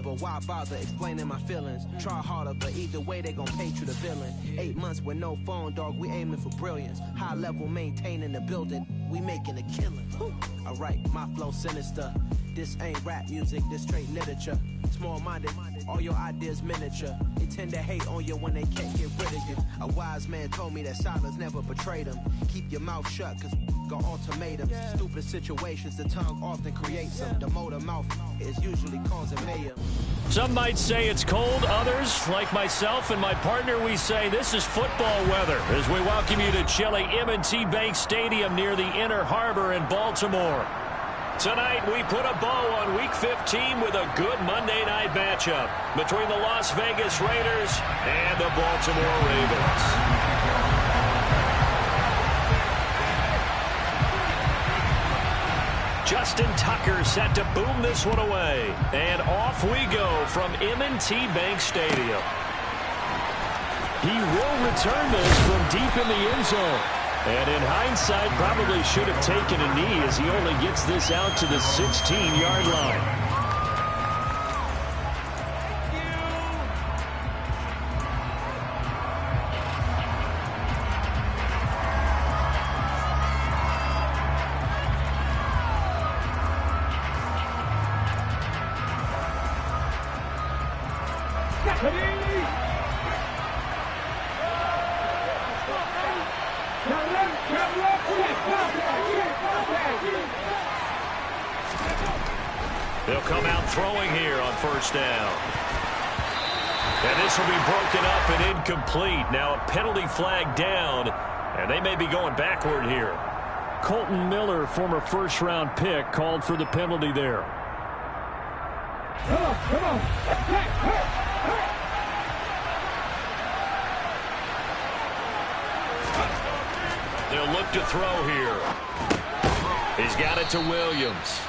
but why bother explaining my feelings? Try harder, but either way they gon' paint you the villain. 8 months with no phone, dog, we aiming for brilliance. High level maintaining the building, we making a killing. Alright, my flow sinister. This ain't rap music, this straight literature. Small-minded, all your ideas miniature. They tend to hate on you when they can't get rid of you. A wise man told me that silence never betrayed him. Keep your mouth shut, cause got ultimatums. Stupid situations, the tongue often creates them. The motor mouth is usually causing mayhem. Some might say it's cold. Others, like myself and my partner, we say this is football weather as we welcome you to chilly M&T Bank Stadium near the Inner Harbor in Baltimore. Tonight, we put a bow on Week 15 with a good Monday night matchup between the Las Vegas Raiders and the Baltimore Ravens. Justin Tucker set to boom this one away. And off we go from M&T Bank Stadium. He will return this from deep in the end zone. And in hindsight, probably should have taken a knee as he only gets this out to the 16-yard line. They'll come out throwing here on first down. And this will be broken up and incomplete. Now a penalty flag down, and they may be going backward here. Colton Miller, former first-round pick, called for the penalty there. Come on. They'll look to throw here. He's got it to Williams.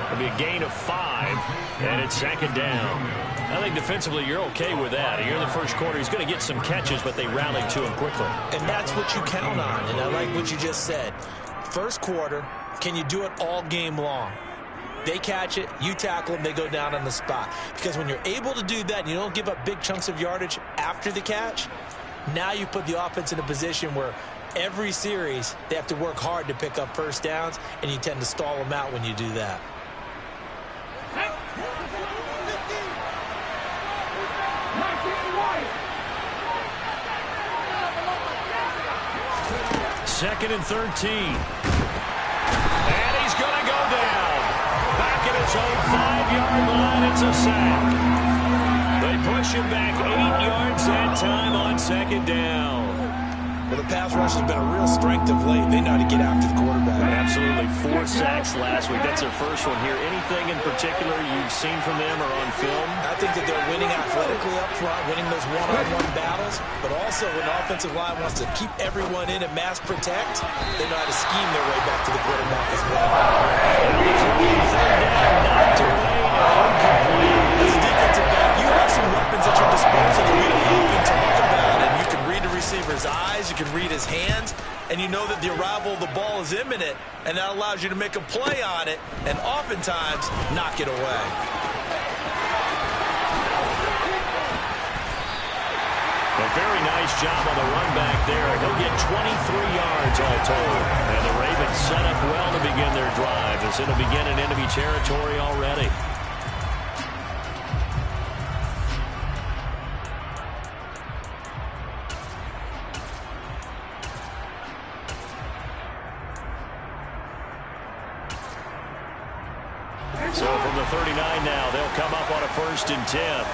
It'll be a gain of 5, and it's second down. I think defensively you're okay with that. Here in the first quarter, he's going to get some catches, but they rallied to him quickly. And that's what you count on, and I like what you just said. First quarter, can you do it all game long? They catch it, you tackle them, they go down on the spot. Because when you're able to do that and you don't give up big chunks of yardage after the catch, now you put the offense in a position where every series, they have to work hard to pick up first downs, and you tend to stall them out when you do that. Second and 13. And he's going to go down. Back at his own 5-yard line, it's a sack. They push him back 8 yards that time on second down. Well, the pass rush has been a real strength of late. They know how to get after the quarterback. Absolutely. 4 sacks last week. That's their first one here. Anything in particular you've seen from them or on film? I think that they're winning athletically up front, winning those one-on-one battles, but also when the offensive line wants to keep everyone in and mass protect, they know how to scheme their way back to the quarterback as well. Knocked away and incomplete. As a defensive back, you have some weapons at your disposal that we don't often talk about, and you can read the receiver's eyes, you can read his hands, and you know that the arrival of the ball is imminent, and that allows you to make a play on it and oftentimes knock it away. A very nice job on the run back there. He'll get 23 yards all told. And the Ravens set up well to begin their drive as it'll begin in enemy territory already. So from the 39 now, they'll come up on a 1st and 10.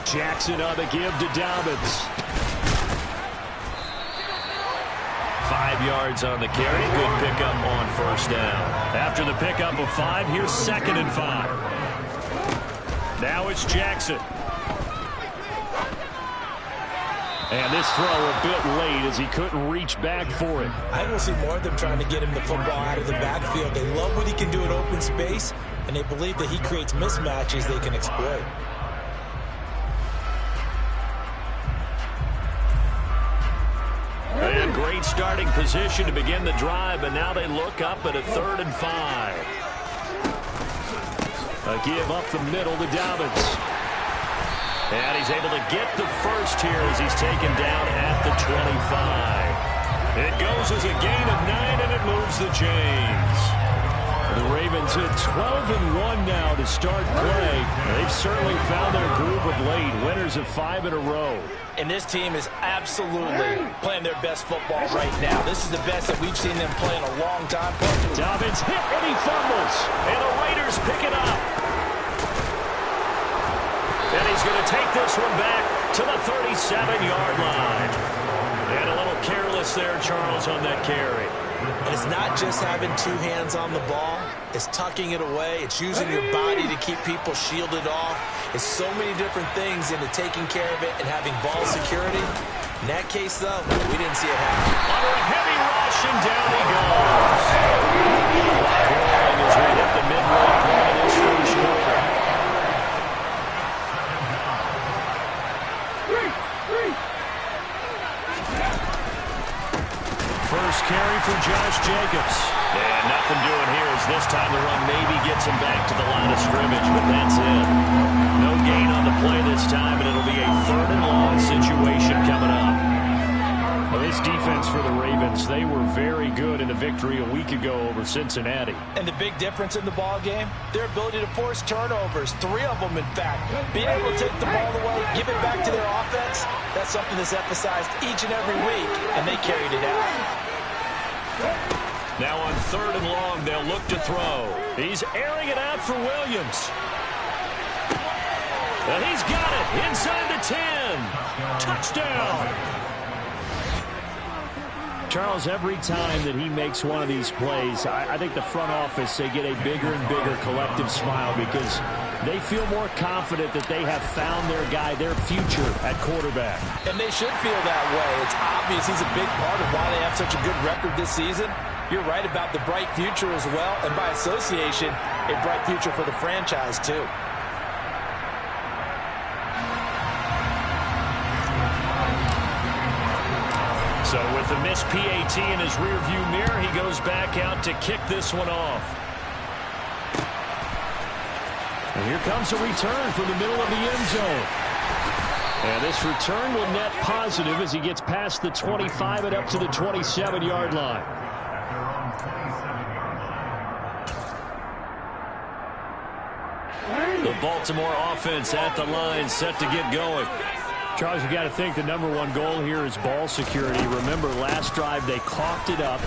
Jackson on the give to Dobbins. 5 yards on the carry. Good pickup on first down. After the pickup of 5, here's 2nd and 5. Now it's Jackson. And this throw a bit late as he couldn't reach back for it. I will see more of them trying to get him the football out of the backfield. They love what he can do in open space, and they believe that he creates mismatches they can exploit. And great starting position to begin the drive, but now they look up at a 3rd and 5. A give up the middle to Dobbins. And he's able to get the first here as he's taken down at the 25. It goes as a gain of 9, and it moves the chains. The Ravens at 12-1 now to start play. They've certainly found their groove of late. Winners of 5 in a row. And this team is absolutely playing their best football right now. This is the best that we've seen them play in a long time. Dobbins hit and he fumbles. And the Raiders pick it up. And he's going to take this one back to the 37-yard line. And a little careless there, Charles, on that carry. And it's not just having 2 hands on the ball. It's tucking it away. It's using your body to keep people shielded off. It's so many different things into taking care of it and having ball security. In that case, though, we didn't see it happen. Under a heavy rush, and down he goes. Clock as we hit the midway point of this first quarter. First carry for Josh Jacobs. And nothing doing here as this time the run maybe gets him back to the line of scrimmage, but that's it. No gain on the play this time, and it'll be a 3rd and long situation coming up. Well, this defense for the Ravens, they were very good in the victory a week ago over Cincinnati. And the big difference in the ball game, their ability to force turnovers, 3 of them, in fact. Being able to take the ball away, give it back to their offense, that's something that's emphasized each and every week, and they carried it out. Now on 3rd and long, they'll look to throw. He's airing it out for Williams. And he's got it inside the 10. Touchdown. Charles, every time that he makes one of these plays, I think the front office, they get a bigger and bigger collective smile because they feel more confident that they have found their guy, their future at quarterback. And they should feel that way. It's obvious he's a big part of why they have such a good record this season. You're right about the bright future as well, and by association, a bright future for the franchise too. So with the missed PAT in his rearview mirror, he goes back out to kick this one off. And here comes a return from the middle of the end zone. And this return will net positive as he gets past the 25 and up to the 27-yard line. The Baltimore offense at the line, set to get going. Charles, you got to think the #1 goal here is ball security. Remember, last drive they coughed it up,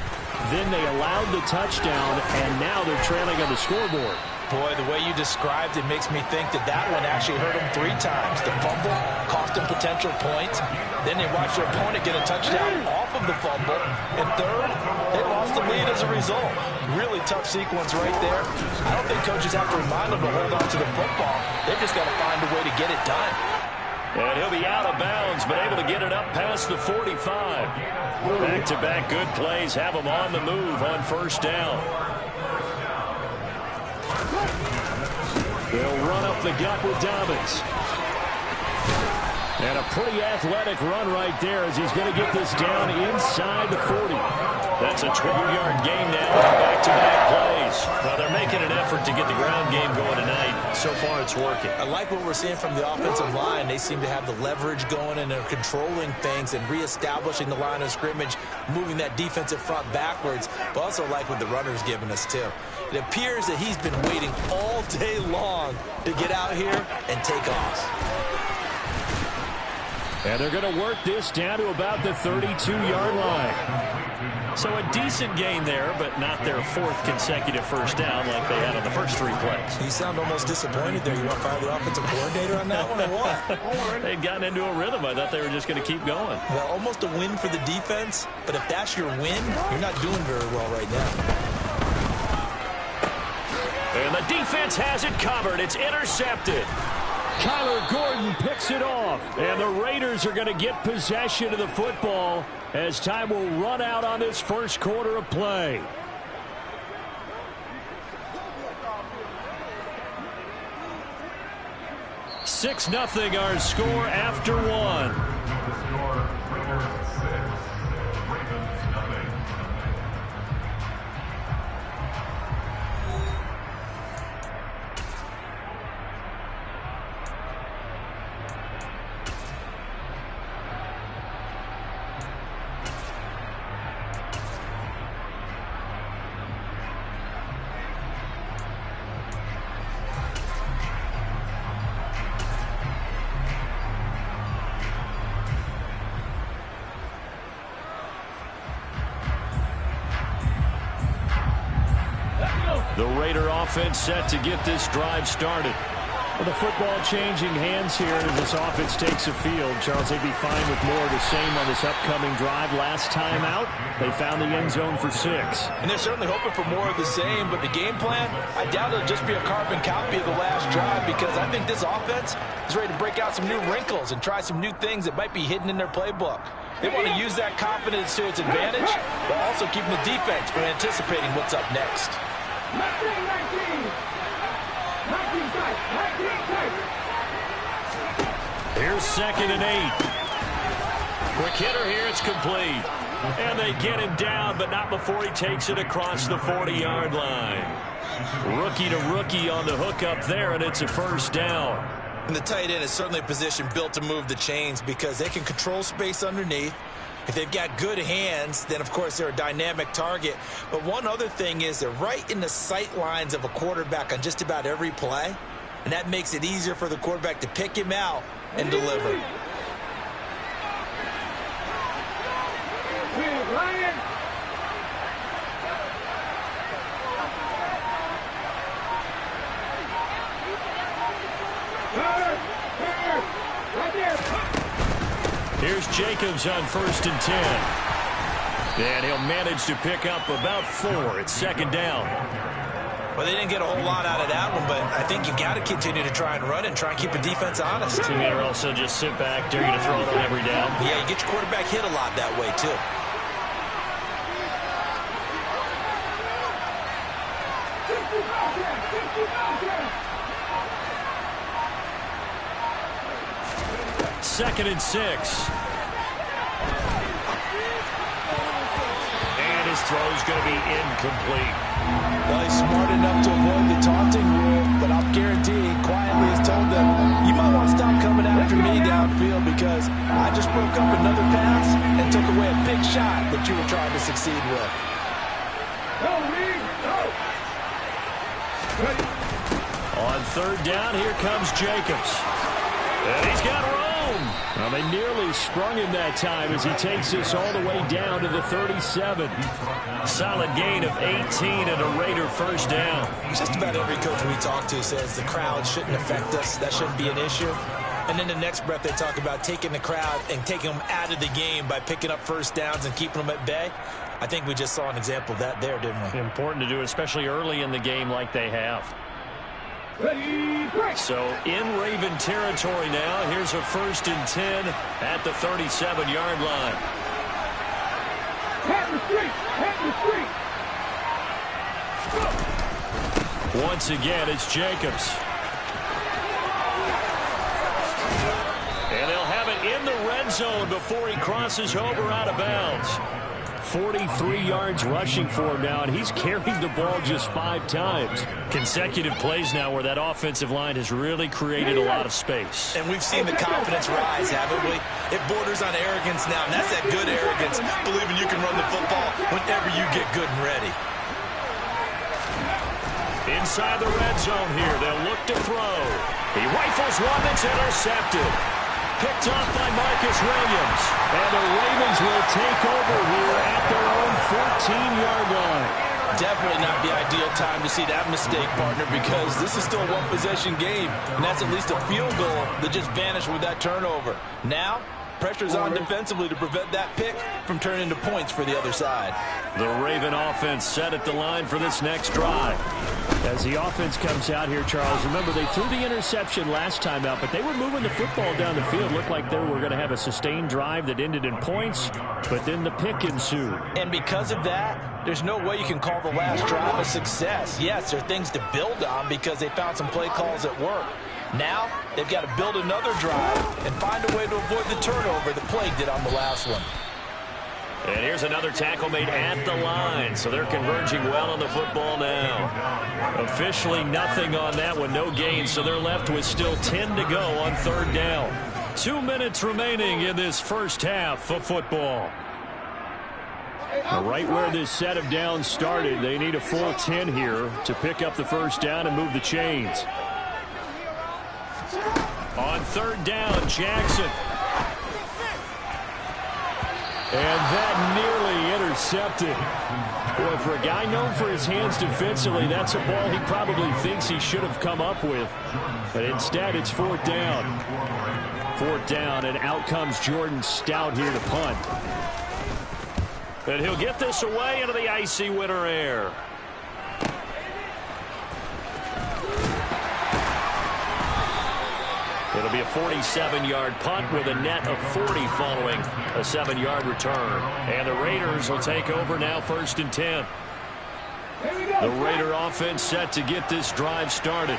then they allowed the touchdown, and now they're trailing on the scoreboard. Boy, the way you described it makes me think that that one actually hurt them 3 times. The fumble cost them potential points. Then they watched their opponent get a touchdown off of the fumble. And third, they lost the lead as a result. Really tough sequence right there. I don't think coaches have to remind them to hold on to the football. They've just got to find a way to get it done. And he'll be out of bounds, but able to get it up past the 45. Back-to-back good plays have him on the move on 1st down. They'll run up the gut with Dobbins. And a pretty athletic run right there as he's going to get this down inside the 40. That's a 12-yard gain now. Back-to-back plays. Well, they're making an effort to get the ground game going tonight. So far, it's working. I like what we're seeing from the offensive line. They seem to have the leverage going, and they're controlling things and reestablishing the line of scrimmage, moving that defensive front backwards. But also like what the runner's giving us, too. It appears that he's been waiting all day long to get out here and take off. And they're going to work this down to about the 32-yard line. So a decent gain there, but not their 4th consecutive 1st down like they had on the first 3 plays. You sound almost disappointed there. You want to fire the offensive coordinator on that one or what? They'd gotten into a rhythm. I thought they were just going to keep going. Well, almost a win for the defense, but if that's your win, you're not doing very well right now. And the defense has it covered. It's intercepted. Kyler Gordon picks it off. And the Raiders are going to get possession of the football as time will run out on this first quarter of play. Six 0 our score after 1. The Raider offense set to get this drive started. Well, the football changing hands here as this offense takes a field. Charles, they'd be fine with more of the same on this upcoming drive. Last time out, they found the end zone for 6. And they're certainly hoping for more of the same, but the game plan, I doubt it'll just be a carbon copy of the last drive, because I think this offense is ready to break out some new wrinkles and try some new things that might be hidden in their playbook. They want to use that confidence to its advantage, while also keeping the defense from anticipating what's up next. 19. Here's 2nd and 8. Quick hitter here, it's complete. And they get him down, but not before he takes it across the 40-yard line. Rookie to rookie on the hook up there, and it's a first down. And the tight end is certainly a position built to move the chains because they can control space underneath. If they've got good hands, then, of course, they're a dynamic target. But one other thing is they're right in the sight lines of a quarterback on just about every play, and that makes it easier for the quarterback to pick him out and deliver. Here's Jacobs on 1st and 10. And he'll manage to pick up about 4. It's 2nd down. Well, they didn't get a whole lot out of that one, but I think you've got to continue to try and run and try and keep the defense honest. Too many also just sit back, dare you to throw it on every down. Yeah, you get your quarterback hit a lot that way, too. Second and 6. And his throw's going to be incomplete. Well, he's smart enough to avoid the taunting rule, but I'll guarantee he quietly has told them, you might want to stop coming after me downfield because I just broke up another pass and took away a big shot that you were trying to succeed with. On 3rd down, here comes Jacobs. And he's got room. Well, they nearly sprung him that time as he takes this all the way down to the 37. Solid gain of 18 and a Raider first down. Just about every coach we talk to says the crowd shouldn't affect us. That shouldn't be an issue. And then the next breath they talk about taking the crowd and taking them out of the game by picking up first downs and keeping them at bay. I think we just saw an example of that there, didn't we? Important to do, especially early in the game like they have. So in Raven territory now. Here's a 1st and 10 at the 37-yard line. Once again, it's Jacobs. And they'll have it in the red zone before he crosses over out of bounds. 43 yards rushing for him now, and he's carried the ball just 5 times. Consecutive plays now where that offensive line has really created a lot of space. And we've seen the confidence rise, haven't we? It borders on arrogance now, and that's that good arrogance, believing you can run the football whenever you get good and ready. Inside the red zone here, they'll look to throw. He rifles one that's intercepted. Picked off by Marcus Williams. And the Ravens will take over here at their own 14-yard line. Definitely not the ideal time to see that mistake, partner, because this is still a one-possession game, and that's at least a field goal that just vanished with that turnover. Now, pressure's on defensively to prevent that pick from turning into points for the other side. The Raven offense set at the line for this next drive. As the offense comes out here, Charles, remember they threw the interception last time out, but they were moving the football down the field. Looked like they were going to have a sustained drive that ended in points, but then the pick ensued. And because of that, there's no way you can call the last drive a success. Yes, there are things to build on because they found some play calls that work. Now, they've got to build another drive and find a way to avoid the turnover that plagued it on the last one. And here's another tackle made at the line, so they're converging well on the football now. Officially nothing on that one, no gain, so they're left with still 10 to go on 3rd down. 2 minutes remaining in this first half of football. Right where this set of downs started, they need a full 10 here to pick up the first down and move the chains. On 3rd down, Jackson. And that nearly intercepted. Boy, for a guy known for his hands defensively, that's a ball he probably thinks he should have come up with. But instead, it's fourth down. Fourth down, and out comes Jordan Stout here to punt. And he'll get this away into the icy winter air. It'll be a 47-yard punt with a net of 40 following a 7-yard return. And the Raiders will take over now, 1st and 10. The Raider offense set to get this drive started.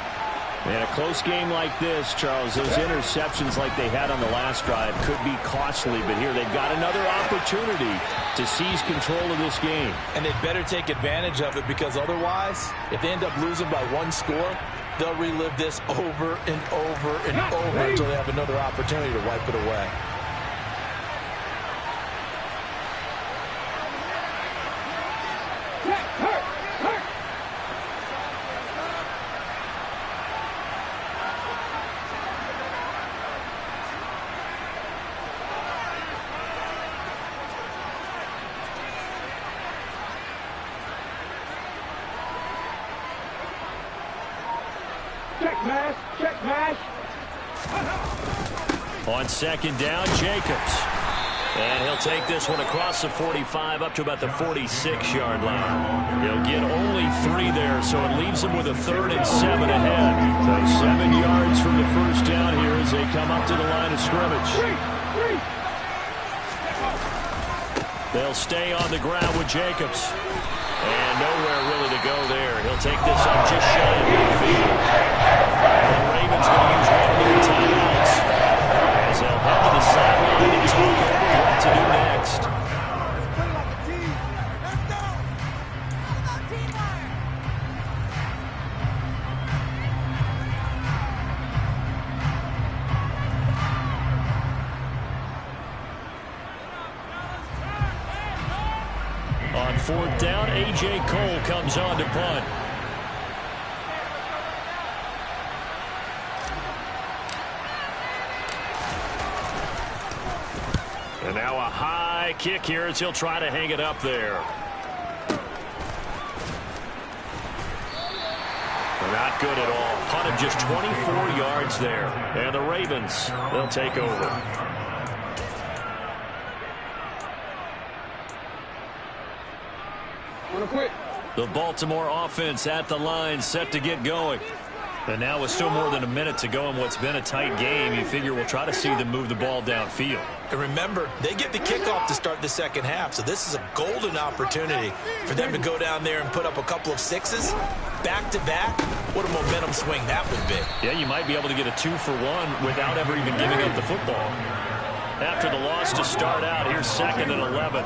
And a close game like this, Charles, those interceptions like they had on the last drive could be costly. But here they've got another opportunity to seize control of this game. And they'd better take advantage of it, because otherwise, if they end up losing by 1 score, they'll relive this over and over and over until they have another opportunity to wipe it away. On 2nd down, Jacobs. And he'll take this one across the 45 up to about the 46-yard line. He'll get only 3 there, so it leaves him with a 3rd and 7 ahead. So 7 yards from the first down here as they come up to the line of scrimmage. They'll stay on the ground with Jacobs. And nowhere really to go there. He'll take this up just shy of midfield. The Ravens going to use one of their timeouts as they'll head to the sideline and talk over what to do next. On 4th down, A.J. Cole comes on to punt. And now a high kick here as he'll try to hang it up there. Not good at all. Punt of just 24 yards there. And the Ravens, they'll take over. The Baltimore offense at the line, set to get going. And now with still more than a minute to go in what's been a tight game, you figure we'll try to see them move the ball downfield. And remember, they get the kickoff to start the second half, so this is a golden opportunity for them to go down there and put up a couple of 6s back-to-back. What a momentum swing that would be. Yeah, you might be able to get a 2-for-1 without ever even giving up the football. After the loss to start out, here's 2nd and 11.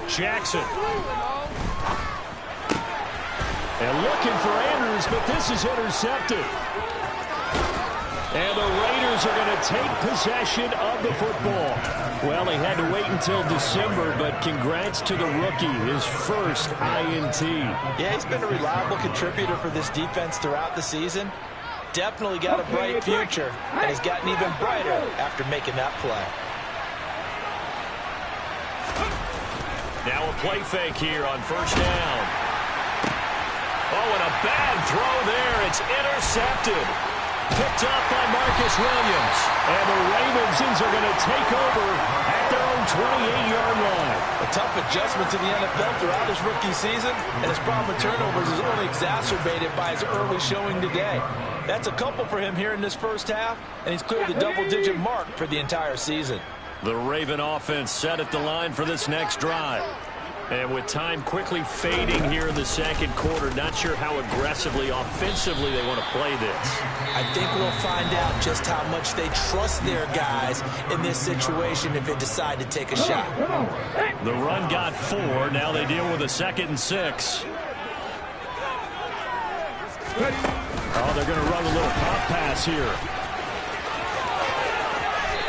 Jackson. And looking for Andrews, but this is intercepted. And the Raiders are going to take possession of the football. Well, they had to wait until December, but congrats to the rookie, his first INT. Yeah, he's been a reliable contributor for this defense throughout the season. Definitely got a bright future, and has gotten even brighter after making that play. Now a play fake here on 1st down. Oh, and a bad throw there. It's intercepted. Picked up by Marcus Williams. And the Ravens are going to take over at their own 28-yard line. A tough adjustment to the NFL throughout his rookie season, and his problem with turnovers is only exacerbated by his early showing today. That's a couple for him here in this first half, and he's cleared the double-digit mark for the entire season. The Raven offense set at the line for this next drive. And with time quickly fading here in the second quarter, not sure how aggressively, offensively they want to play this. I think we'll find out just how much they trust their guys in this situation if they decide to take a shot. The run got 4. Now they deal with a 2nd and 6. Oh, they're going to run a little pop pass here.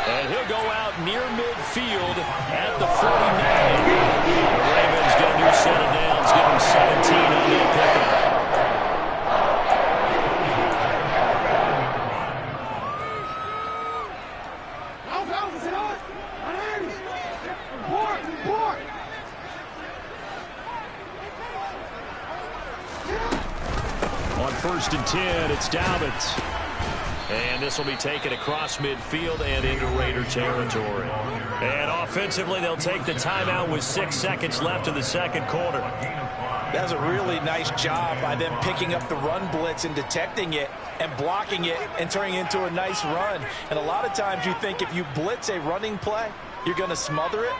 And he'll go out near midfield at the 49. The Ravens get a new set of downs, give them 17 on that pickup. On 1st and 10, it's Dobbins. And this will be taken across midfield and into Raider territory. And offensively, they'll take the timeout with 6 seconds left in the second quarter. That's a really nice job by them picking up the run blitz and detecting it and blocking it and turning it into a nice run. And a lot of times you think if you blitz a running play, you're going to smother it.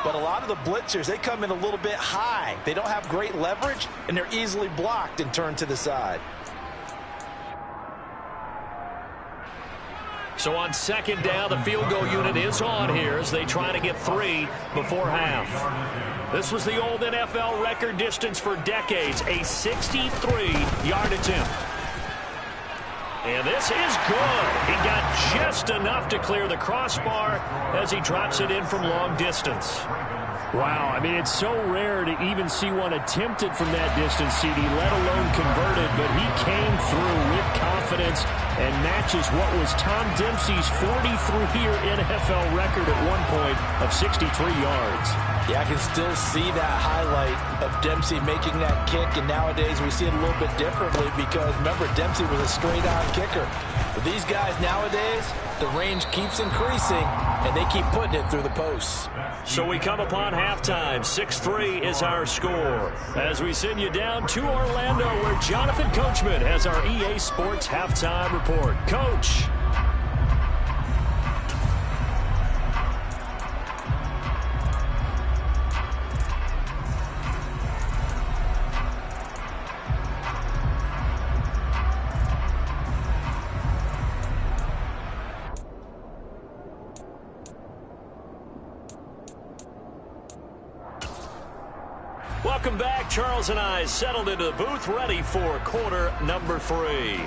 But a lot of the blitzers, they come in a little bit high. They don't have great leverage, and they're easily blocked and turned to the side. So on 2nd down, the field goal unit is on here as they try to get 3 before half. This was the old NFL record distance for decades, a 63-yard attempt. And this is good. He got just enough to clear the crossbar as he drops it in from long distance. Wow, I mean, it's so rare to even see one attempted from that distance, CD, let alone converted, but he came through with confidence and matches what was Tom Dempsey's 43-year NFL record at one point of 63 yards. Yeah, I can still see that highlight of Dempsey making that kick, and nowadays we see it a little bit differently because, remember, Dempsey was a straight-on kicker. But these guys nowadays, the range keeps increasing, and they keep putting it through the posts. So we come upon halftime. 6-3 is our score. As we send you down to Orlando, where Jonathan Coachman has our EA Sports halftime report. Coach. Welcome back. Charles and I settled into the booth, ready for quarter number 3.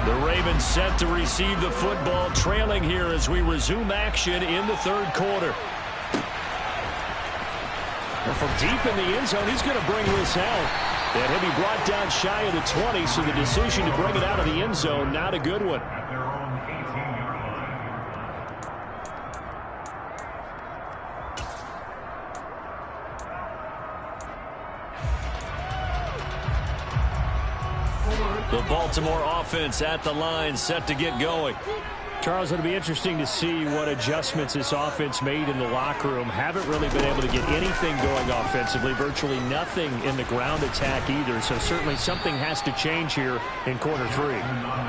The Ravens set to receive the football, trailing here as we resume action in the third quarter. From deep in the end zone, he's going to bring this out. And he'll be brought down shy of the 20, so the decision to bring it out of the end zone, not a good one. The Baltimore offense at the line, set to get going. Charles, it'll be interesting to see what adjustments this offense made in the locker room. Haven't really been able to get anything going offensively, virtually nothing in the ground attack either. So certainly something has to change here in quarter 3.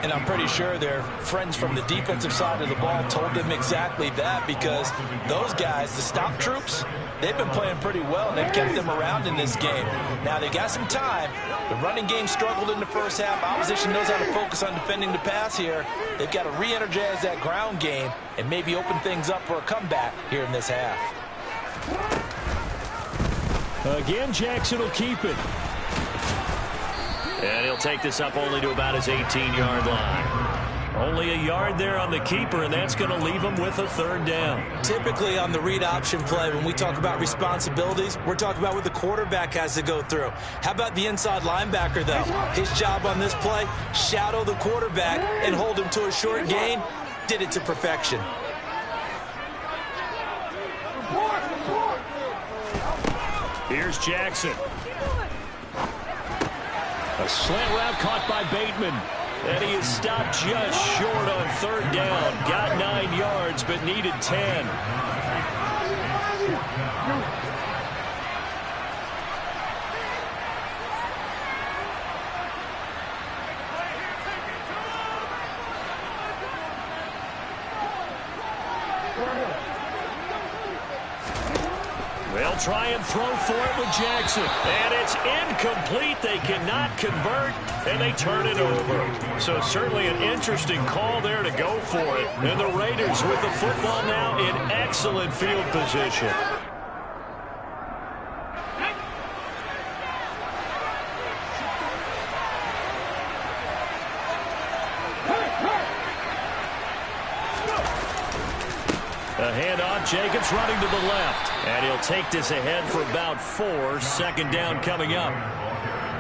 And I'm pretty sure their friends from the defensive side of the ball told them exactly that, because those guys, the stop troops, they've been playing pretty well, and they've kept them around in this game. Now, they got some time. The running game struggled in the first half. Opposition knows how to focus on defending the pass here. They've got to re-energize that ground game and maybe open things up for a comeback here in this half. Again, Jackson will keep it. And he'll take this up only to about his 18-yard line. Only a yard there on the keeper, and that's going to leave him with a third down. Typically on the read option play, when we talk about responsibilities, we're talking about what the quarterback has to go through. How about the inside linebacker, though? His job on this play, shadow the quarterback and hold him to a short gain. Did it to perfection. Here's Jackson. A slant route caught by Bateman. And he is stopped just short on third down. Got 9 yards, but needed 10. They'll try and throw for it with Jackson. And it's incomplete. They cannot convert, and they turn it over. So certainly an interesting call there to go for it. And the Raiders with the football now in excellent field position. A handoff, Jacobs running to the left. And he'll take this ahead for about 4. Second down coming up.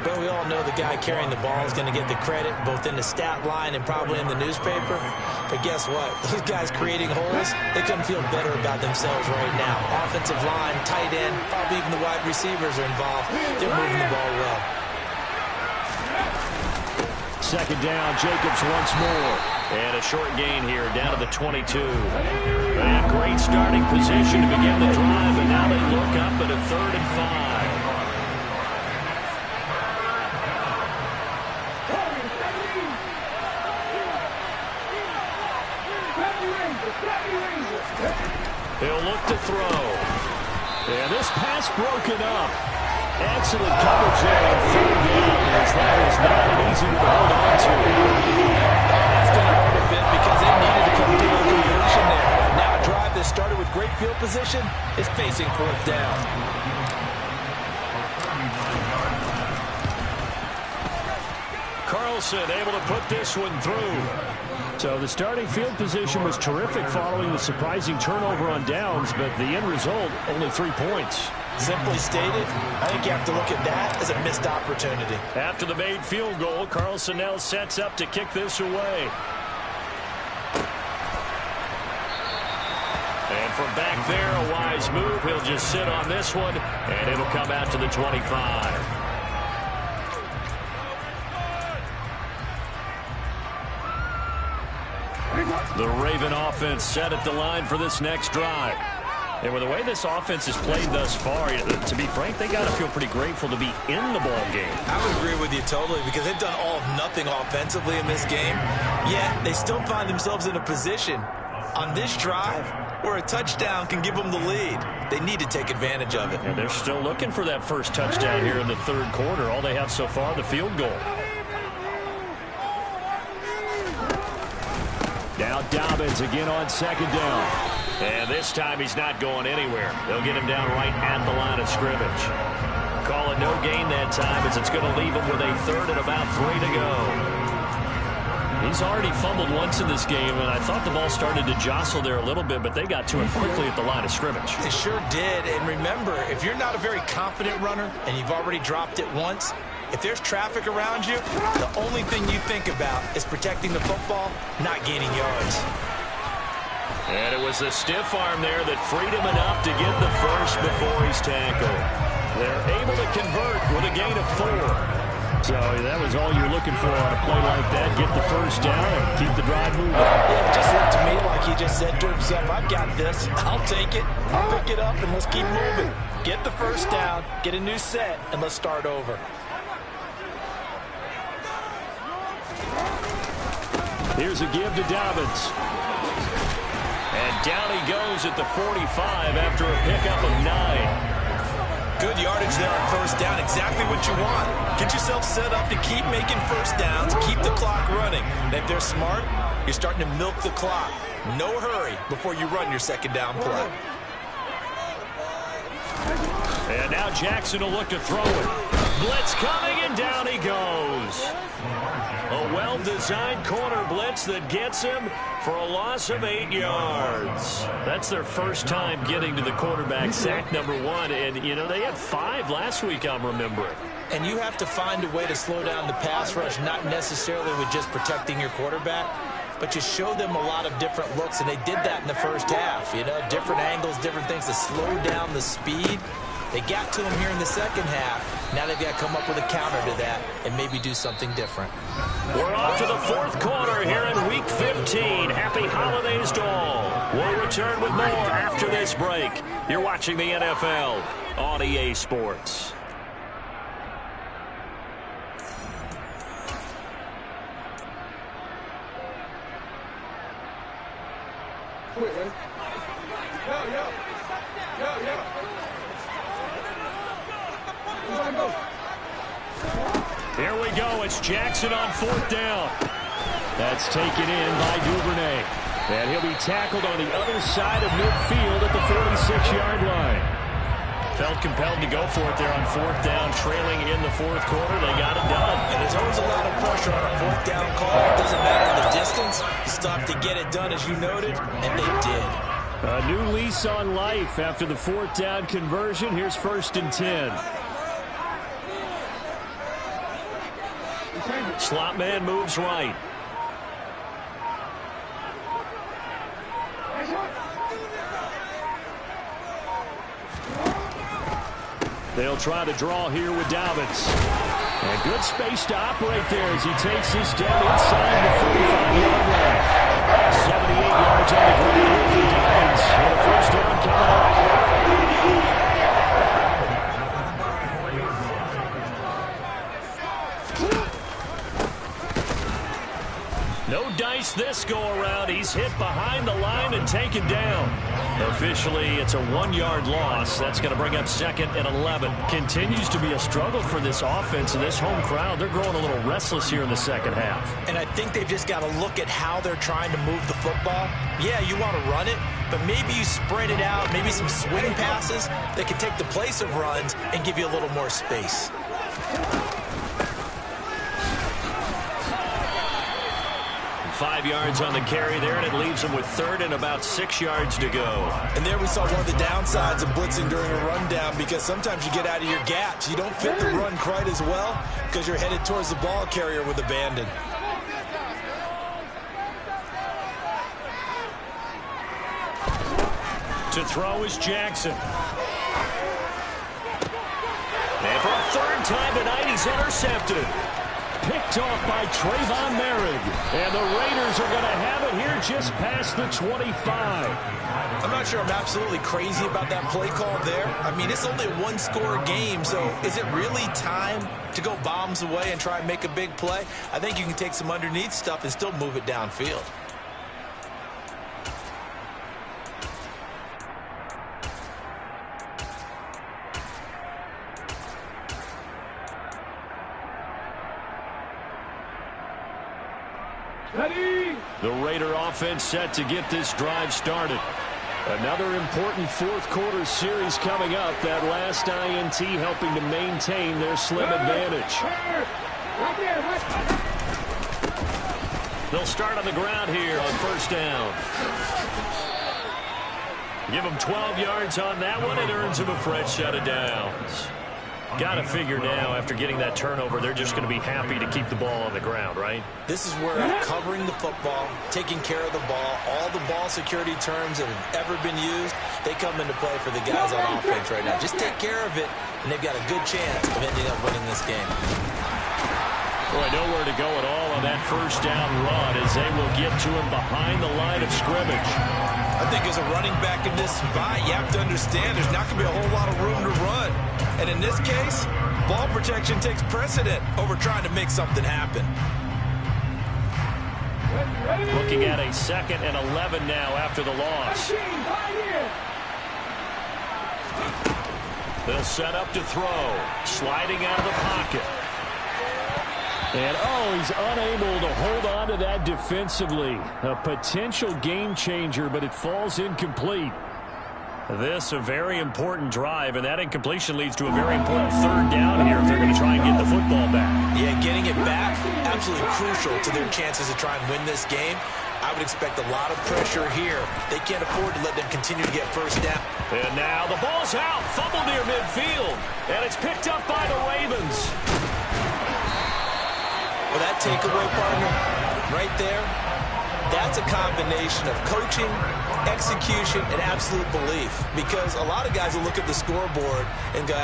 But we all know the guy carrying the ball is going to get the credit, both in the stat line and probably in the newspaper. But guess what? Those guys creating holes, they couldn't feel better about themselves right now. Offensive line, tight end, probably even the wide receivers are involved. They're moving the ball well. Second down, Jacobs once more. And a short gain here, down to the 22. And great starting position to begin the drive, and now they look up at a 3rd and 5. He'll look to throw. And this pass broken up. Excellent coverage there on 3rd down, as that was not an easy one to hold on to. That's going to hurt a bit because they needed to come through a conversion there. Now a drive that started with great field position is facing 4th down. Carlson able to put this one through. So the starting field position was terrific following the surprising turnover on downs, but the end result, only 3 points. Simply stated, I think you have to look at that as a missed opportunity. After the made field goal, Carlson now sets up to kick this away. And from back there, a wise move. He'll just sit on this one, and it'll come out to the 25. The Raven offense set at the line for this next drive. And with the way this offense has played thus far, to be frank, they got to feel pretty grateful to be in the ball game. I would agree with you totally because they've done all of nothing offensively in this game. Yet they still find themselves in a position on this drive where a touchdown can give them the lead. They need to take advantage of it. And they're still looking for that first touchdown here in the 3rd quarter. All they have so far, the field goal. Now Dobbins again on 2nd down. And this time he's not going anywhere. They'll get him down right at the line of scrimmage. Call it no gain that time as it's going to leave him with a 3rd and about 3 to go. He's already fumbled once in this game, and I thought the ball started to jostle there a little bit, but they got to him quickly at the line of scrimmage. They sure did. And remember, if you're not a very confident runner and you've already dropped it once, if there's traffic around you, the only thing you think about is protecting the football, not gaining yards. And it was the stiff arm there that freed him enough to get the first before he's tackled. They're able to convert with a gain of 4. So that was all you're looking for on a play like that. Get the first down and keep the drive moving. It just looked to me like he just said to himself, I've got this. I'll take it. I'll pick it up, and let's keep moving. Get the first down, get a new set, and let's start over. Here's a give to Dobbins. And down he goes at the 45 after a pickup of 9. Good yardage there on first down. Exactly what you want. Get yourself set up to keep making first downs, keep the clock running. And if they're smart, you're starting to milk the clock. No hurry before you run your second down play. And now Jackson will look to throw it. Blitz coming, and down he goes. A well-designed corner blitz that gets him for a loss of 8 yards. That's their first time getting to the quarterback, sack number 1. And, you know, they had 5 last week, I'm remembering. And you have to find a way to slow down the pass rush, not necessarily with just protecting your quarterback, but you show them a lot of different looks, and they did that in the first half. You know, different angles, different things to slow down the speed. They got to him here in the second half. Now they've got to come up with a counter to that and maybe do something different. We're off to the 4th quarter here in Week 15. Happy holidays to all. We'll return with more after this break. You're watching the NFL on EA Sports. Here we go. It's Jackson on 4th down. That's taken in by Duvernay. And he'll be tackled on the other side of midfield at the 46-yard line. Felt compelled to go for it there on 4th down, trailing in the 4th quarter. They got it done. And there's always a lot of pressure on a 4th down call. It doesn't matter the distance. You still have to get it done, as you noted, and they did. A new lease on life after the 4th down conversion. Here's 1st and 10. Slot man moves right. They'll try to draw here with Dobbins. And good space to operate there as he takes this down inside the 45-yard line. 78 yards on the ground for Dobbins. And a 1st down coming up. No dice this go-around. He's hit behind the line and taken down. Officially, it's a 1-yard loss. That's going to bring up 2nd and 11. Continues to be a struggle for this offense and this home crowd. They're growing a little restless here in the second half. And I think they've just got to look at how they're trying to move the football. Yeah, you want to run it, but maybe you spread it out, maybe some swing passes that can take the place of runs and give you a little more space. 5 yards on the carry there, and it leaves them with 3rd and about 6 yards to go. And there we saw one of the downsides of blitzing during a rundown, because sometimes you get out of your gaps. You don't fit the run quite as well because you're headed towards the ball carrier with abandon. To throw is Jackson. And for a 3rd time tonight, he's intercepted. Picked off by Trayvon Merritt. And the Raiders are going to have it here just past the 25. I'm not sure I'm absolutely crazy about that play call there. I mean, it's only a 1-score game, so is it really time to go bombs away and try and make a big play? I think you can take some underneath stuff and still move it downfield. The Raider offense set to get this drive started. Another important 4th quarter series coming up. That last INT helping to maintain their slim advantage. They'll start on the ground here on 1st down. Give them 12 yards on that one. It earns them a fresh set of downs. Got to figure now, after getting that turnover, they're just going to be happy to keep the ball on the ground, right? This is where covering the football, taking care of the ball, all the ball security terms that have ever been used, they come into play for the guys on offense right now. Just take care of it, and they've got a good chance of ending up winning this game. Boy, nowhere to go at all on that 1st down run as they will get to him behind the line of scrimmage. I think as a running back in this spot, you have to understand there's not going to be a whole lot of room to run. And in this case, ball protection takes precedent over trying to make something happen. Looking at a 2nd and 11 now after the loss. They'll set up to throw. Sliding out of the pocket. And, he's unable to hold on to that defensively. A potential game changer, but it falls incomplete. This a very important drive, and that incompletion leads to a very important 3rd down here if they're going to try and get the football back. Yeah, getting it back, absolutely crucial to their chances to try and win this game. I would expect a lot of pressure here. They can't afford to let them continue to get 1st down. And now the ball's out, fumbled near midfield, and it's picked up by the Ravens. Well, that takeaway, partner, right there, that's a combination of coaching, execution, and absolute belief. Because a lot of guys will look at the scoreboard and go,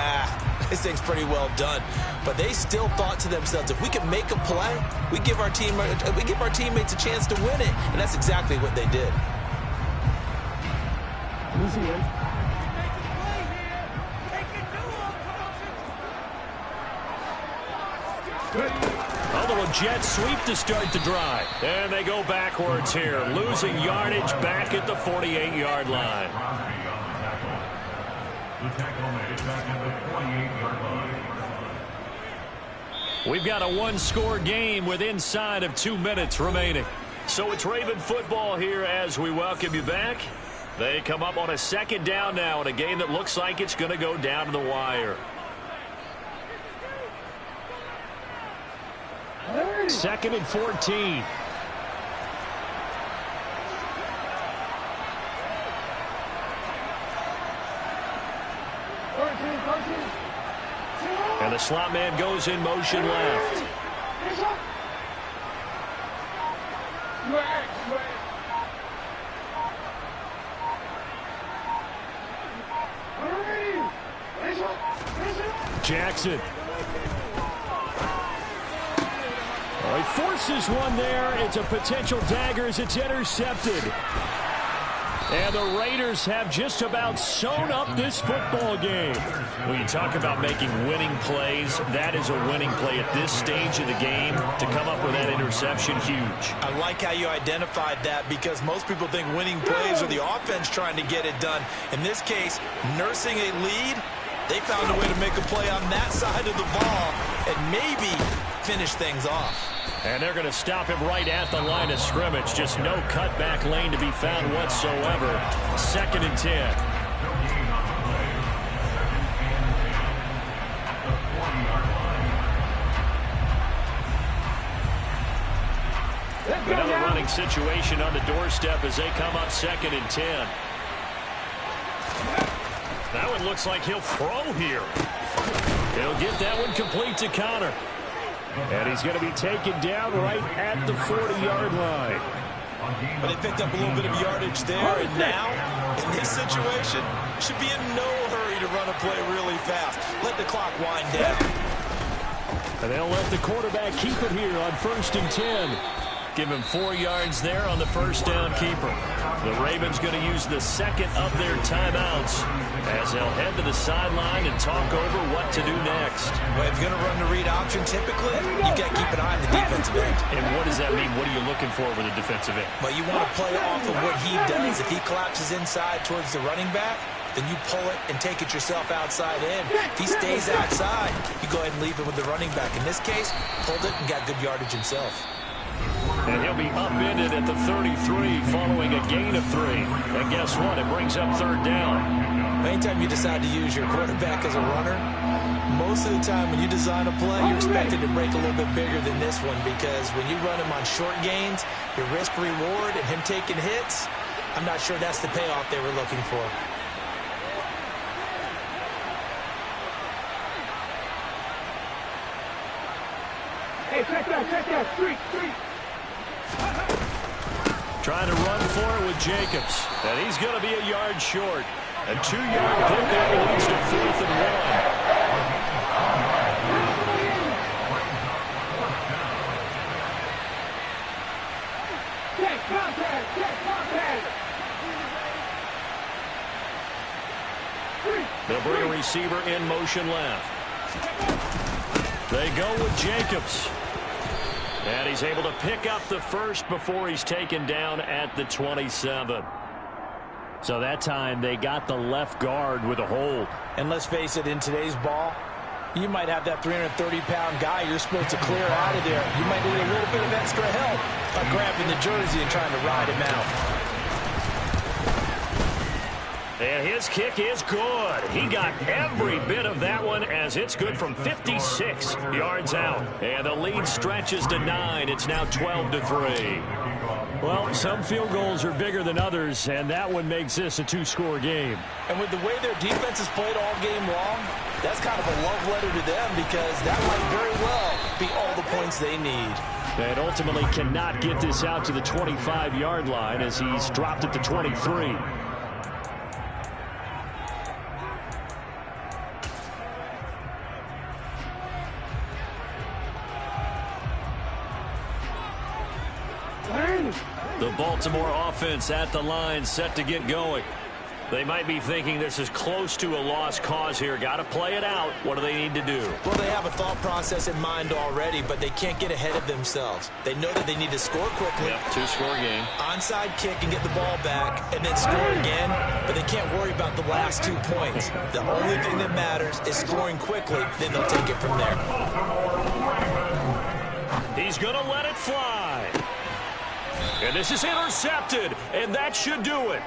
this thing's pretty well done. But they still thought to themselves, if we can make a play, we give our teammates a chance to win it. And that's exactly what they did. A little jet sweep to start the drive. And they go backwards here, losing yardage back at the 48-yard line. We've got a 1-score game with inside of 2 minutes remaining. So it's Raven football here as we welcome you back. They come up on a 2nd down now in a game that looks like it's going to go down to the wire. 2nd and 14. the slot man goes in motion left. Jackson. He forces one there. It's a potential dagger as it's intercepted. And the Raiders have just about sewn up this football game. When you talk about making winning plays, that is a winning play at this stage of the game. To come up with that interception, huge. I like how you identified that, because most people think winning plays are the offense trying to get it done. In this case, nursing a lead, they found a way to make a play on that side of the ball and maybe finish things off. And they're going to stop him right at the line of scrimmage. Just no cutback lane to be found whatsoever. 2nd and 10. Another running situation on the doorstep as they come up 2nd and 10. That one looks like he'll throw here. He'll get that one complete to Connor. And he's going to be taken down right at the 40-yard line. But they picked up a little bit of yardage there, and now, in this situation, should be in no hurry to run a play really fast. Let the clock wind down. And they'll let the quarterback keep it here on 1st and 10. Give him 4 yards there on the first down keeper. The Ravens going to use the second of their timeouts as they'll head to the sideline and talk over what to do next. Well, if you're going to run the read option, typically, you've got to keep an eye on the defensive end. And what does that mean? What are you looking for with a defensive end? Well, you want to play off of what he does. If he collapses inside towards the running back, then you pull it and take it yourself outside in. If he stays outside, you go ahead and leave it with the running back. In this case, pulled it and got good yardage himself. And he'll be upended at the 33 following a gain of 3. And guess what? It brings up 3rd down. Anytime you decide to use your quarterback as a runner, most of the time when you design a play, you're expected to break a little bit bigger than this one, because when you run him on short gains, your risk-reward and him taking hits, I'm not sure that's the payoff they were looking for. Hey, check that, street. Trying to run for it with Jacobs. And he's going to be a yard short. A 2-yard pickup leads to 4th and 1. They'll bring a receiver in motion left. They go with Jacobs. And he's able to pick up the first before he's taken down at the 27. So that time they got the left guard with a hold. And let's face it, in today's ball, you might have that 330-pound guy you're supposed to clear out of there. You might need a little bit of extra help by grabbing the jersey and trying to ride him out. And his kick is good. He got every bit of that one, as it's good from 56 yards out. And the lead stretches to 9. It's now 12-3. Well, some field goals are bigger than others, and that one makes this a 2-score game. And with the way their defense has played all game long, that's kind of a love letter to them, because that might very well be all the points they need. And ultimately cannot get this out to the 25-yard line as he's dropped it to 23. The Baltimore offense at the line, set to get going. They might be thinking this is close to a lost cause here. Got to play it out. What do they need to do? Well, they have a thought process in mind already, but they can't get ahead of themselves. They know that they need to score quickly. Yep, 2-score game. Onside kick and get the ball back, and then score again. But they can't worry about the last 2 points. The only thing that matters is scoring quickly. Then they'll take it from there. He's going to let it fly. And this is intercepted, and that should do it.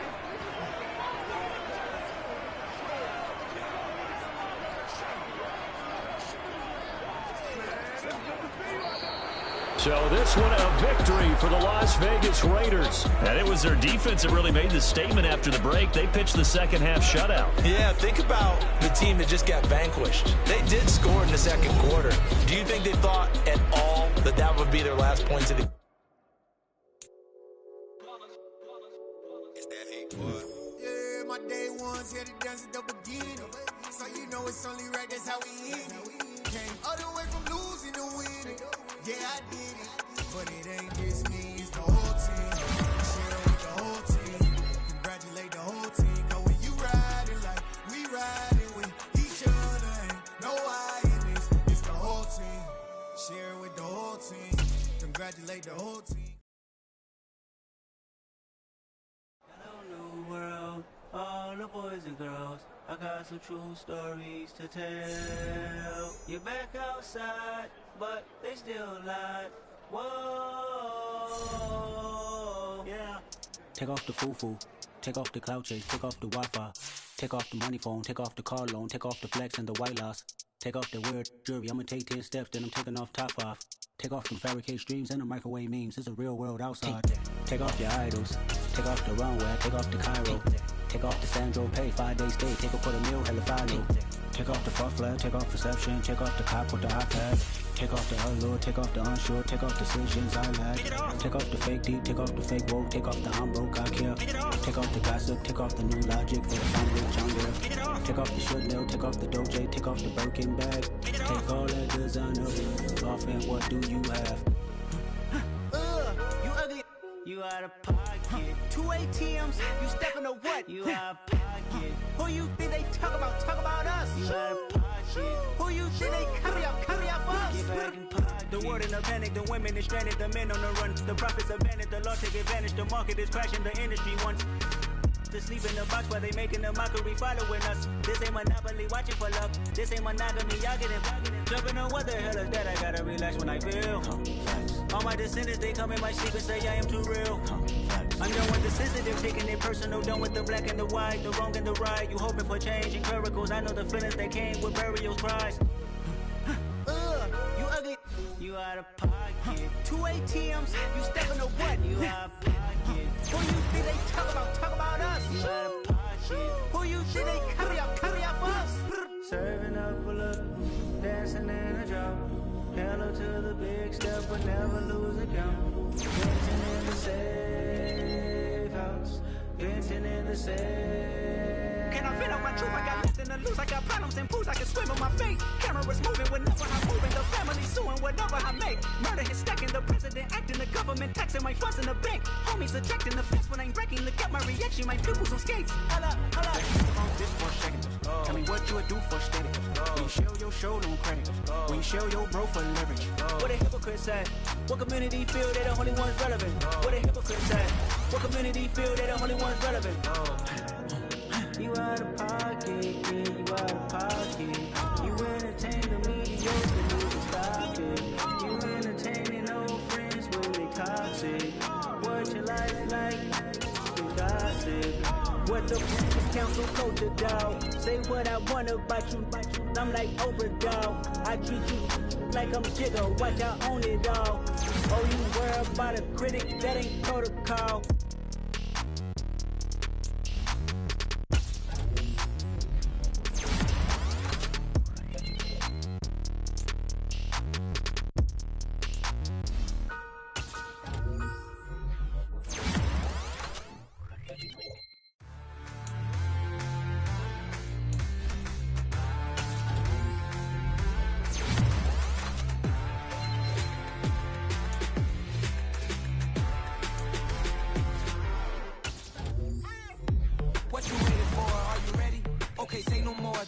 So this one a victory for the Las Vegas Raiders. And it was their defense that really made the statement after the break. They pitched the second half shutout. Yeah, think about the team that just got vanquished. They did score in the second quarter. Do you think they thought at all that that would be their last points of the game? Yeah, my day ones here to dance at the beginning. So you know it's only right, that's how we end it. Came all the way from losing to winning. Yeah, I did it. But it ain't just me, it's the whole team. Share with the whole team. Congratulate the whole team. Cause when you riding like we riding with each other, ain't no I in this. It's the whole team. Share with the whole team. Congratulate the whole team. World, all the boys and girls, I got some true stories to tell. You're back outside, but they still lied. Whoa, yeah. Take off the foo-foo, take off the cloud chase, take off the Wi-Fi, take off the money phone, take off the car loan, take off the flex and the white loss, take off the weird jewelry. I'ma take 10 steps, then I'm taking off top 5. Take off them fabricated streams and the microwave memes. It's a real world outside. Take off your idols. Take off the runway. Take off the Cairo. Take off the Sandro Pay. 5 days stay. Take a quarter meal. Hella final. Take off the far flag. Take off perception. Take off the cop with the iPad. Take off the allure. Take off the unsure. Take off decisions I lack. Take off the fake deep. Take off the fake woke. Take off the I'm broke. I care. Take off the gossip. Take off the new logic. For the fun rich I'm there. Take off the should know. Take off the Doja. Take off the Birkin bag. Take all that designer off and what do you have? You ugly. You out of pocket. 2 ATMs. You stepping to what? You out of pocket. Who you think they talk about? Talk about us. You out of pocket. Who you think they carry up for us? Get back in pocket. The world in a panic. The women is stranded. The men on the run. The profits abandoned. The law take advantage. The market is crashing. The industry wants to sleep in the box while they making a mockery following us. This ain't monopoly watching for love. This ain't monogamy. Y'all getting jumping on what the hell is that? I gotta relax when I feel. All my descendants, they come in my sleep and say I am too real. I'm done with the sensitive, taking it personal. Done with the black and the white, the wrong and the right. You hoping for change and miracles. I know the feelings that came with burial cries. You ugly. You out of pocket. 2 ATMs. You stepping to what? You out of pocket. Who you think they talk about? Talk about us. You out of pocket. Who you think they carry up for us? Serving up a look, dancing in a drop. Hello to the big step, but never lose a count. Dancing in the safe house. Dancing in the safe. Can I fit out my truth? I got nothing to lose. I got problems and pools. I can swim on my fate. Cameras moving whenever I'm moving. The family suing whatever I make. Murder is stacking. The president acting. The government taxing my funds in the bank. Homies ejecting the fence when I'm wrecking. Look at my reaction. My pupils on skates. Hold up. This for a second. Tell me what you would do for steady. When you show your show, don't credit. When you show your bro for leverage. What a hypocrite said. What community feel they the only ones relevant? What a hypocrite said. What community feel they the only ones relevant? You out of pocket, yeah, you out of pocket. You entertain the mediocre, you can stop it. You entertaining old friends when they toxic. What your life like? You gossip. What the f*** is council culture, dog? Say what I want about you. I'm like Oprah, dog. I treat you like I'm Jigga. Watch I own it, dog. Oh, you worry about a critic? That ain't protocol.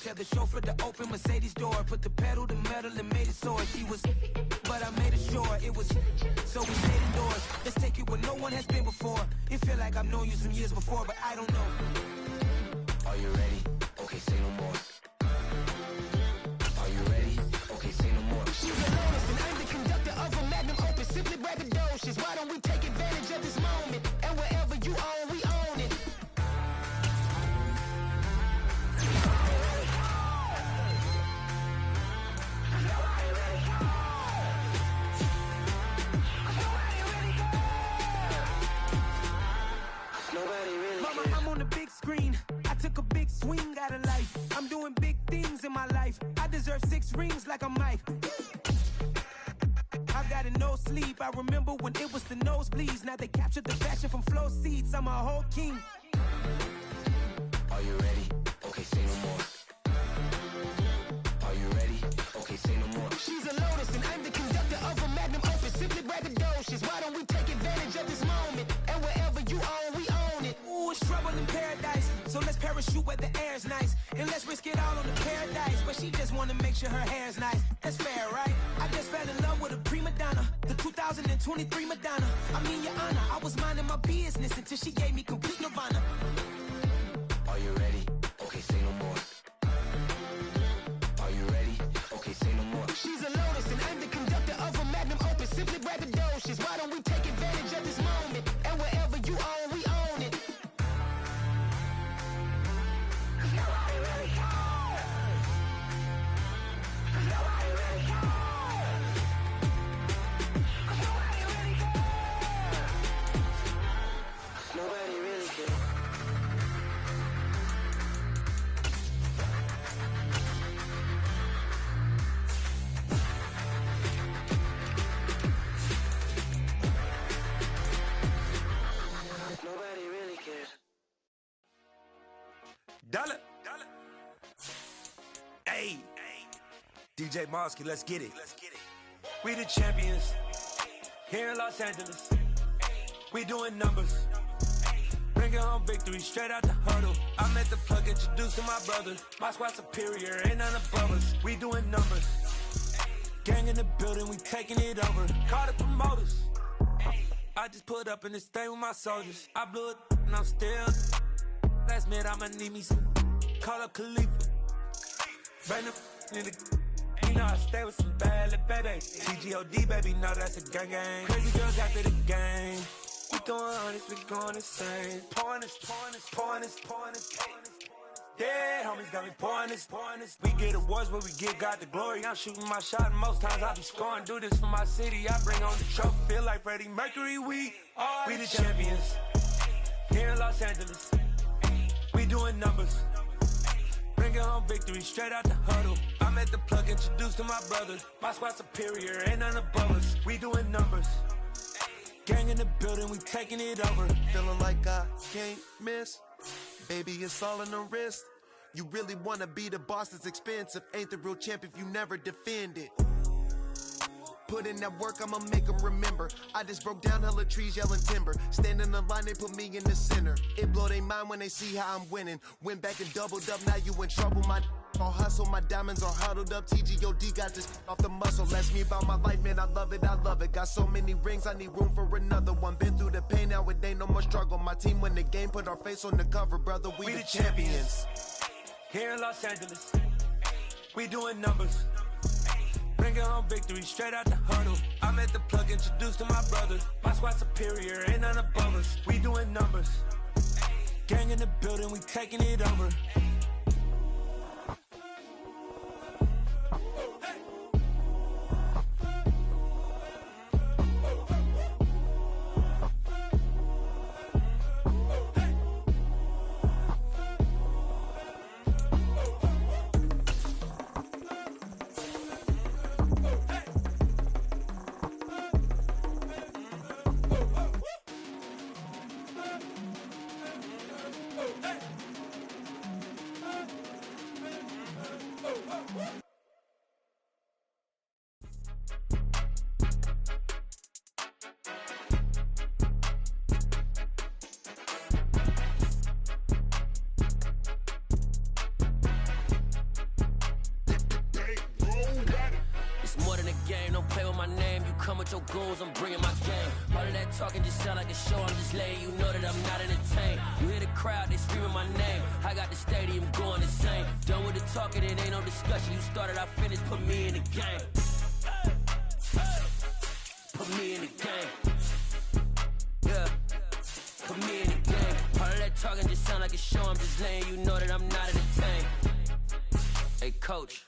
Tell the chauffeur to open Mercedes door. Put the pedal to metal and made it soar. She was, but I made it sure it was. So we stayed indoors. Let's take it where no one has been before. It feel like I've known you some years before, but I don't know. Are you ready? Okay, say no more. Are you ready? Okay, say no more. She's a lotus and I'm the conductor of a magnum opus. Simply braggadocious. Why don't we take advantage of this moment? And wherever you own, we own it. out of life. I'm doing big things in my life. I deserve 6 rings like I'm Mike. I've got a no sleep. I remember when it was the nosebleeds. Now they captured the fashion from flow seats. I'm a whole king. Are you ready? Okay, say no more. Are you ready? Okay, say no more. She's a lotus and I'm the conductor of a magnum opus. Simply braggadocious. Why don't we take advantage of this moment? And wherever you own, we own it. Ooh, it's trouble in paradise. So let's parachute where the air's nice. And let's risk it all on the paradise. But she just wanna make sure her hair's nice. That's fair, right? I just fell in love with a prima donna. The 2023 Madonna. I mean, your honor, I was minding my business until she gave me complete nirvana. Are you ready? Okay, say no more. Are you ready? Okay, say no more. She's a lotus and I'm the conductor of a magnum opus. Simply braggadocious. Why don't we take advantage of this moment? And wherever you own, we own it. Nobody really cares. Nobody really cares. Nobody really cares. Nobody really cares. Nobody really cares. Dollar. Hey, DJ Mosky, let's get it. We the champions here in Los Angeles. We doing numbers. Bringing home victory straight out the huddle. I'm at the plug introducing my brother. My squad superior, ain't none above us. We doing numbers. Gang in the building, we taking it over. Call the promoters. I just put up in this thing with my soldiers. I blew it and I'm still. Last minute I'ma need me some. Call up Khalifa. Bring them in the. You know I stay with some bad little baby. TGOD baby, no that's a gang gang. Crazy girls after the game. We throwing hundreds, we going insane. Pouring this. Yeah, homies got me pouring this. We get awards, but we give God the glory. I'm shooting my shot, and most times I be scoring. Do this for my city, I bring on the trophy. Feel like Freddie Mercury, we the champions. Here in Los Angeles, we doing numbers. Bringing home victory straight out the huddle. I'm at the plug, introduced to my brother. My squad superior, ain't none above us. We doing numbers. Gang in the building, we taking it over. Feeling like I can't miss. Baby, it's all in the wrist. You really wanna be the boss, it's expensive. Ain't the real champ if you never defend it. Put in that work, I'ma make them remember. I just broke down hella trees, yelling timber. Stand in the line, they put me in the center. It blow their mind when they see how I'm winning. Went back and doubled up, now you in trouble. My all hustle, my diamonds are huddled up. TGOD got this off the muscle. Ask me about my life, man, I love it. Got so many rings, I need room for another one. Been through the pain, now it ain't no more struggle. My team win the game, put our face on the cover, brother. We the champions. Here in Los Angeles, we doing numbers. Bringing home victory straight out the huddle. I'm at the plug, introduced to my brother. My squad superior, ain't none above us. We doing numbers. Gang in the building, we taking it over. Your goals, I'm bringing my game. All of that talking just sound like a show. I'm just letting you know that I'm not entertained. You hear the crowd, they screaming my name. I got the stadium going insane. Done with the talking, it ain't no discussion. You started, I finished, put me in the game. Put me in the game. Yeah, put me in the game. All of that talking just sound like a show. I'm just letting you know that I'm not entertained. Hey, coach.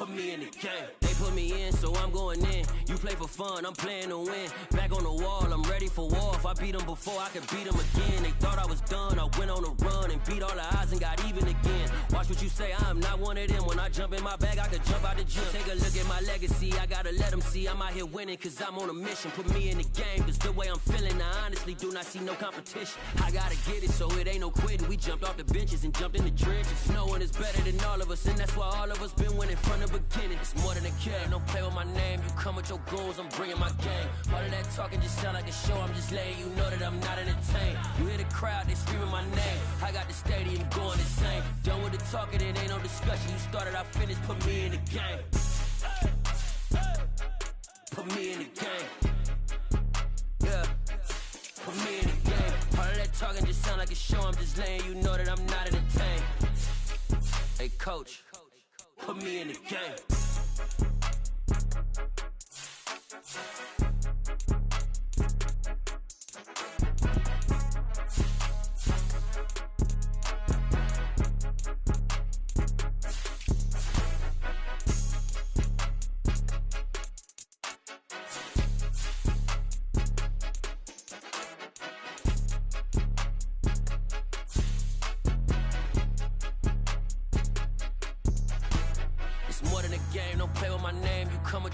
put me in the game. They put me in, so I'm going in. You play for fun, I'm playing to win. Back on the wall, I'm ready for war. If I beat them before, I can beat them again. They thought I was done, I went on a run and beat all the odds and got even again. Watch what you say, I'm not one of them. When I jump in my bag, I could jump out the gym. Take a look at my legacy, I gotta let them see I'm out here winning, cause I'm on a mission. Put me in the game, cause the way I'm feeling, I honestly do not see no competition. I gotta get it, so it ain't no quitting. We jumped off the benches and jumped in the trenches. No one is better than all of us, and that's why all of us been winning from the beginning. It's more than a game, don't play with my name. You come with your goons, I'm bringing my game. All of that talking just sound like a show, I'm just letting you know that I'm not entertained. You hear the crowd, they screaming my name. I got the stadium going insane. Done with the talking, it ain't no discussion. You started, I finished, put me in the game. Put me in the game. Yeah, put me in the game. All of that talking just sound like a show, I'm just letting you know that I'm not entertained. Hey coach, put me in the game.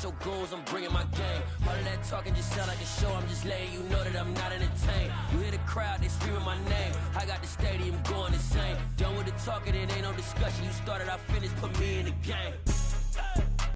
Your goals, I'm bringing my game. All of that talking just sound like a show, I'm just letting you know that I'm not entertained. You hear the crowd, they screaming my name. I got the stadium going insane. Done with the talking, it ain't no discussion. You started, I finished, put me in the game.